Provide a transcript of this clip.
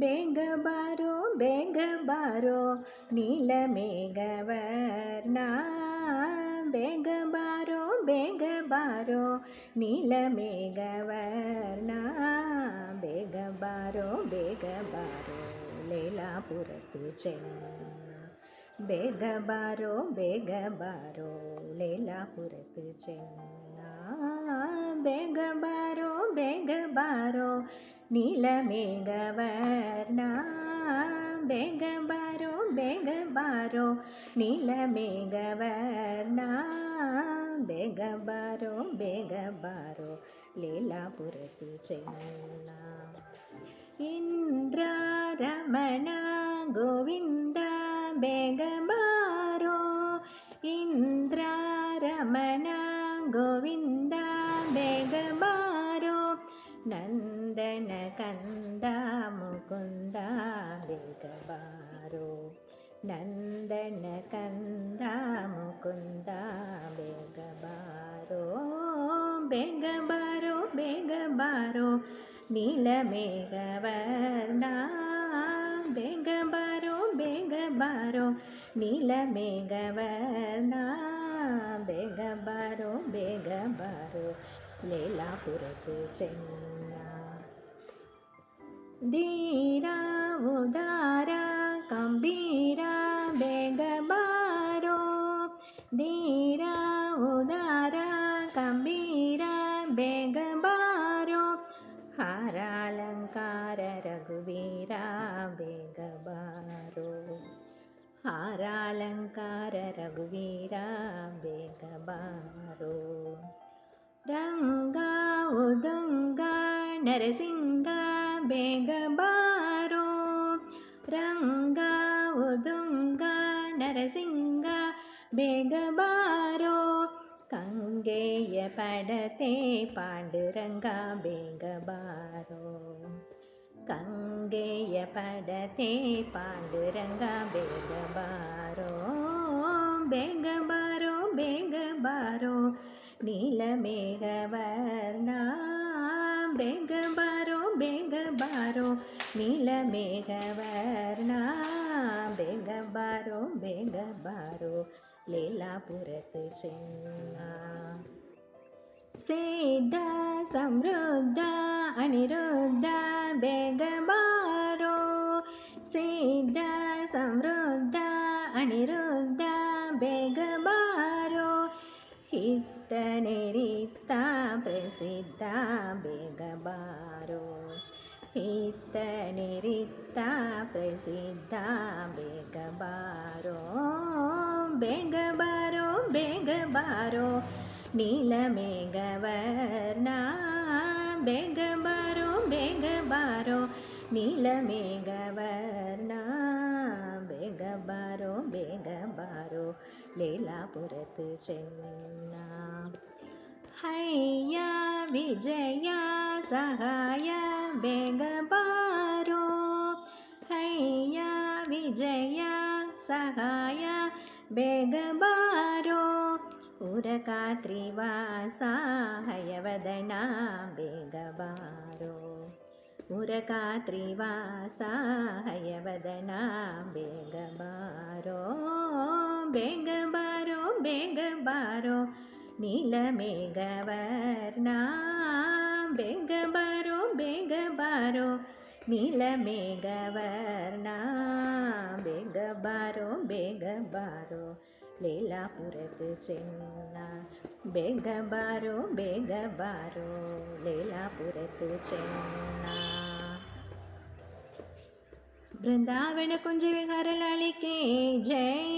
ಬೇಗ ಬಾರೋ ನೀಲ ಮೇಘವರ್ಣ, ಬೇಗ ಬಾರೋ ನೀಲ ಮೇಘವರ್ಣ, ಬೇಗ ಬಾರೋ ಲೇಲಾಪುರತ್ತು ಚೆನ್ನ, ಬೇಗ ಬಾರೋ ಲೇಲಾಪುರತ್ತು ಚೆನ್ನ, ಬೇಗ ಬಾರೋ ನೀಲ ಮೇಘವರ್ಣ, ಬೇಗ ಬಾರೋ ನೀಲ ಮೇಘವರ್ಣ, ಬೇಗ ಬಾರೋ ಲೇಲಾಪುರತ್ತು ಚೆನ್ನ. ಇಂದ್ರ ರಮಣ ಗೋವಿಂದ ಬೇಗ ಬಾರೋ, ಇಂದ್ರ ರಮಣ ಗೋವಿಂದ ಬೇಗ ಬಾರೋ, ನಂದನ ಕಂದ ಮುಕುಂದ ಬೇಗ ಬಾರೋ, ನಂದನ ಕಂದ ಮುಕುಂದ ಬೇಗ ಬಾರೋ, ಬೇಗ ಬಾರೋ ನೀಲ ಮೇಘವರ್ಣ, ಬೇಗ ಬಾರೋ ನೀಲ ಮೇಘವರ್ಣ, ಬೇಗ ಬಾರೋ ಲೇಲಾಪುರತ್ತು ಚೆನ್ನ. ಧೀರ ಉದಾರ ಕಂಬೀರ ಬೇಗ ಬಾರೋ, ಧೀರ ಉದಾರ ಕಂಬೀರ ಬೇಗ ಬಾರೋ, ಹಾರಾಲಂಕಾರ ರಘುವೀರ ಬೇಗ ಬಾರೋ, ಹಾರಾಲಂಕಾರ ರಘುವೀರ ಬೇಗ ಬಾರೋ, ರಂಗ ಉದಂಗ ನರಸಿಂಗ ಬೇಗ ಬಾರೋ, ರಂಗ ಉದಂಗ ನರಸಿಂಗ ಬೇಗ ಬಾರೋ, ಕಂಗೆಯ ಪಡತೆ ಪಾಂಡುರಂಗ ಬೇಗ ಬಾರೋ, ಕಂಗೆಯ ಪಡತೆ ಪಾಂಡುರಂಗ ಬೇಗ ಬಾರೋ, ಬೇಗ ಬಾರೋ ನೀಲ ಮೇಘವರ್ಣ, ಬೇಗ ಬಾರೋ ನೀಲ ಮೇಘವರ್ಣ, ಬೇಗ ಬಾರೋ ಲೇಲಾಪುರತ್ತು ಚೆನ್ನ. ಸಿದ್ಧ ಸಮೃದ್ಧ ಅನಿರುದ್ಧ ಬೇಗ ಬಾರೋ, ಸಿದ್ಧ ಸಮೃದ್ಧ ಅನಿರುದ್ಧ ಬೇಗ ಬಾರೋ, ಹಿತ್ತ ನಿರಿತ್ತ ಪ್ರಸಿದ್ಧ ಬೇಗ ಬಾರೋ, ಹಿತ್ತ ನಿರಿತ್ತ ಪ್ರಸಿದ್ಧ ಬೇಗ ಬಾರೋ, ಬೇಗ ಬಾರೋ ನೀಲ ಮೇಘವರ್ಣ, ಬೇಗ ಬಾರೋ ನೀಲ ಮೇಘವರ್ಣ, ಬೇಗ ಬಾರೋ ಲೇಲಾಪುರತ್ತು ಚೆನ್ನ. ಹಯ್ಯ ವಿಜಯ ಸಹಾಯ ಬೇಗ ಬಾರೋ, ಹಯ್ಯ ವಿಜಯ ಸಹಾಯ ಬೇಗ ಬಾರೋ, ಉರಕ ತ್ರಿವಾಸ ಹಯವದನ ಬೇಗ ಬಾರೋ, ಉರಕ ತ್ರಿವಾಸ ಹಯವದನ ಬೇಗ ಬಾರೋ, ಬೇಗ ಬಾರೋ ನೀಲ ಮೇಘವರ್ಣ, ಬೇಗ ಬಾರೋ ನೀಲ ಮೇಘವರ್ಣ, ಬೇಗ ಬಾರೋ ಲೇಲಾಪುರತ್ತು ಚೆನ್ನ, ಬೇಗ ಬಾರೋ ಲೇಲಾಪುರತ್ತು ಚೆನ್ನ. ಬೃಂದಾವನ ಕುಂಜ ವಿಹಾರ ಲಾಲಿಕೆ ಜೈ